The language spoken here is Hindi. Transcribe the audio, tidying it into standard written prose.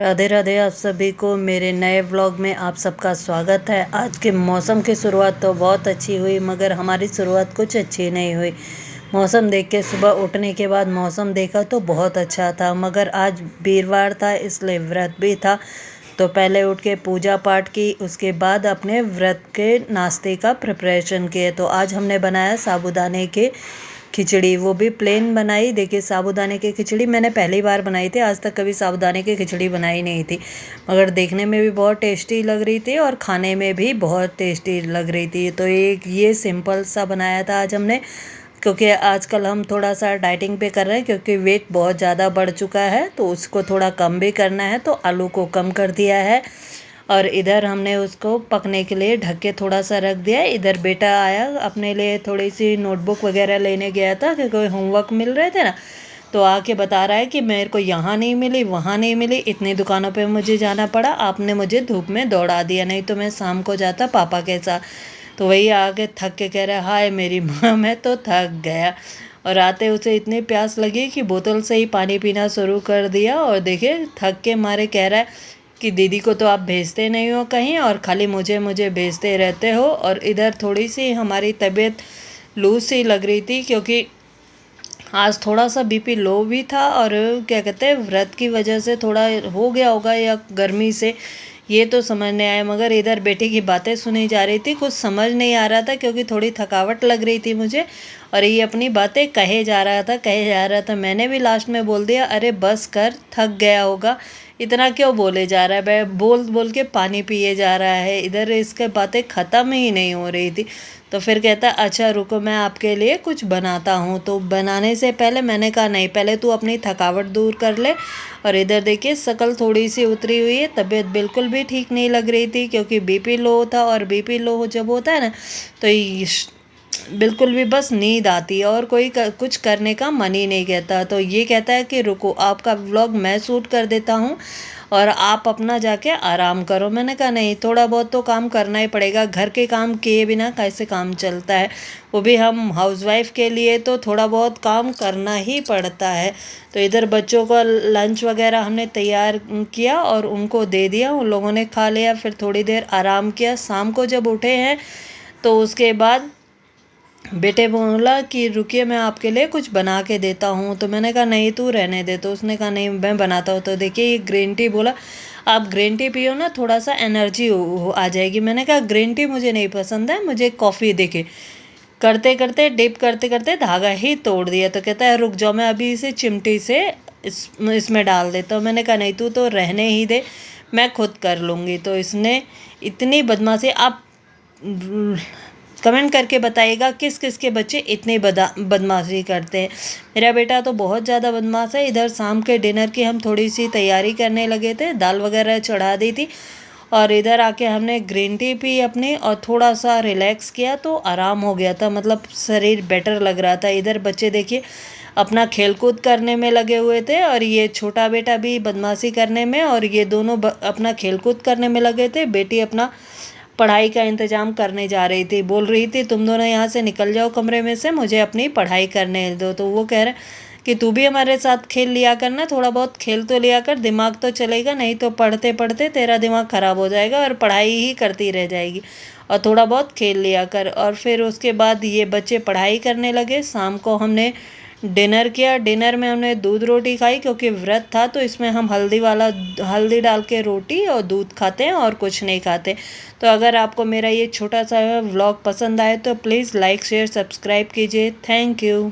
राधे राधे। आप सभी को मेरे नए व्लॉग में आप सबका स्वागत है। आज के मौसम की शुरुआत तो बहुत अच्छी हुई, मगर हमारी शुरुआत कुछ अच्छी नहीं हुई। मौसम देख के सुबह उठने के बाद मौसम देखा तो बहुत अच्छा था, मगर आज वीरवार था इसलिए व्रत भी था। तो पहले उठ के पूजा पाठ की, उसके बाद अपने व्रत के नाश्ते का प्रिपरेशन किए। तो आज हमने बनाया साबूदाने के खिचड़ी, वो भी प्लेन बनाई। देखिए, साबूदाने की खिचड़ी मैंने पहली बार बनाई थी, आज तक कभी साबूदाने की खिचड़ी बनाई नहीं थी, मगर देखने में भी बहुत टेस्टी लग रही थी और खाने में भी बहुत टेस्टी लग रही थी। तो एक ये सिंपल सा बनाया था आज हमने, क्योंकि आजकल हम थोड़ा सा डाइटिंग पे कर रहे हैं, क्योंकि वेट बहुत ज़्यादा बढ़ चुका है, तो उसको थोड़ा कम भी करना है, तो आलू को कम कर दिया है। और इधर हमने उसको पकने के लिए ढक के थोड़ा सा रख दिया। इधर बेटा आया, अपने लिए थोड़ी सी नोटबुक वगैरह लेने गया था, क्योंकि होमवर्क मिल रहे थे ना। तो आके बता रहा है कि मेरे को यहाँ नहीं मिली, वहाँ नहीं मिली, इतनी दुकानों पे मुझे जाना पड़ा, आपने मुझे धूप में दौड़ा दिया, नहीं तो मैं शाम को जाता पापा के साथ। तो वही आके थक के कह रहा है, हाय मेरी माँ मैं तो थक गया। और आते उसे इतनी प्यास लगी कि बोतल से ही पानी पीना शुरू कर दिया। और देखिए, थक के मारे कह रहा है कि दीदी को तो आप भेजते नहीं हो कहीं, और खाली मुझे मुझे भेजते रहते हो। और इधर थोड़ी सी हमारी तबीयत लूज सी लग रही थी, क्योंकि आज थोड़ा सा बीपी लो भी था, और क्या कहते हैं, व्रत की वजह से थोड़ा हो गया होगा, या गर्मी से, ये तो समझ नहीं आया। मगर इधर बेटे की बातें सुनी जा रही थी, कुछ समझ नहीं आ रहा था, क्योंकि थोड़ी थकावट लग रही थी मुझे, और ये अपनी बातें कहे जा रहा था। मैंने भी लास्ट में बोल दिया, अरे बस कर, थक गया होगा, इतना क्यों बोले जा रहा है, मैं बोल बोल के पानी पिए जा रहा है। इधर इसके बातें ख़त्म ही नहीं हो रही थी। तो फिर कहता, अच्छा रुको मैं आपके लिए कुछ बनाता हूँ। तो बनाने से पहले मैंने कहा, नहीं पहले तू अपनी थकावट दूर कर ले। और इधर देखिए, शक्ल थोड़ी सी उतरी हुई है, तबीयत बिल्कुल भी ठीक नहीं लग रही थी, क्योंकि बीपी लो था, और बीपी लो जब होता है ना, तो बिल्कुल भी बस नींद आती है, और कोई कुछ करने का मन ही नहीं कहता। तो ये कहता है कि रुको, आपका व्लॉग मैं शूट कर देता हूँ और आप अपना जाके आराम करो। मैंने कहा नहीं, थोड़ा बहुत तो काम करना ही पड़ेगा, घर के काम किए बिना कैसे काम चलता है, वो भी हम हाउसवाइफ के लिए तो थोड़ा बहुत काम करना ही पड़ता है। तो इधर बच्चों का लंच वगैरह हमने तैयार किया और उनको दे दिया, उन लोगों ने खा लिया। फिर थोड़ी देर आराम किया, शाम को जब उठे हैं तो उसके बाद बेटे बोला कि रुकिए मैं आपके लिए कुछ बना के देता हूँ। तो मैंने कहा नहीं तू रहने दे। तो उसने कहा नहीं मैं बनाता हूँ। तो देखिए, ये ग्रीन टी बोला, आप ग्रीन टी पियो ना, थोड़ा सा एनर्जी आ जाएगी। मैंने कहा ग्रीन टी मुझे नहीं पसंद है, मुझे कॉफ़ी। देखे करते करते डिप करते करते धागा ही तोड़ दिया। तो कहता है रुक जाओ, मैं अभी इसे चिमटी से इसमें डाल देता हूँ। मैंने कहा नहीं तू तो रहने ही दे, मैं खुद कर लूँगी। तो इसने इतनी बदमाशी, आप कमेंट करके बताइएगा किस किस के बच्चे इतनी बदमाशी करते हैं। मेरा बेटा तो बहुत ज़्यादा बदमाश है। इधर शाम के डिनर की हम थोड़ी सी तैयारी करने लगे थे, दाल वगैरह चढ़ा दी थी, और इधर आके हमने ग्रीन टी पी अपनी, और थोड़ा सा रिलैक्स किया तो आराम हो गया था, मतलब शरीर बेटर लग रहा था। इधर बच्चे देखिए अपना खेलकूद करने में लगे हुए थे, और ये छोटा बेटा भी बदमाशी करने में, और ये दोनों अपना खेलकूद करने में लगे थे। बेटी अपना पढ़ाई का इंतज़ाम करने जा रही थी, बोल रही थी तुम दोनों यहाँ से निकल जाओ कमरे में से, मुझे अपनी पढ़ाई करने दो। तो वो कह रहे कि तू भी हमारे साथ खेल लिया करना, थोड़ा बहुत खेल तो लिया कर, दिमाग तो चलेगा, नहीं तो पढ़ते पढ़ते तेरा दिमाग ख़राब हो जाएगा और पढ़ाई ही करती रह जाएगी, और थोड़ा बहुत खेल लिया कर। और फिर उसके बाद ये बच्चे पढ़ाई करने लगे। शाम को हमने डिनर किया। डिनर में हमने दूध रोटी खाई, क्योंकि व्रत था, तो इसमें हम हल्दी डाल के रोटी और दूध खाते हैं, और कुछ नहीं खाते। तो अगर आपको मेरा ये छोटा सा व्लॉग पसंद आए तो प्लीज़ लाइक शेयर सब्सक्राइब कीजिए। Thank you.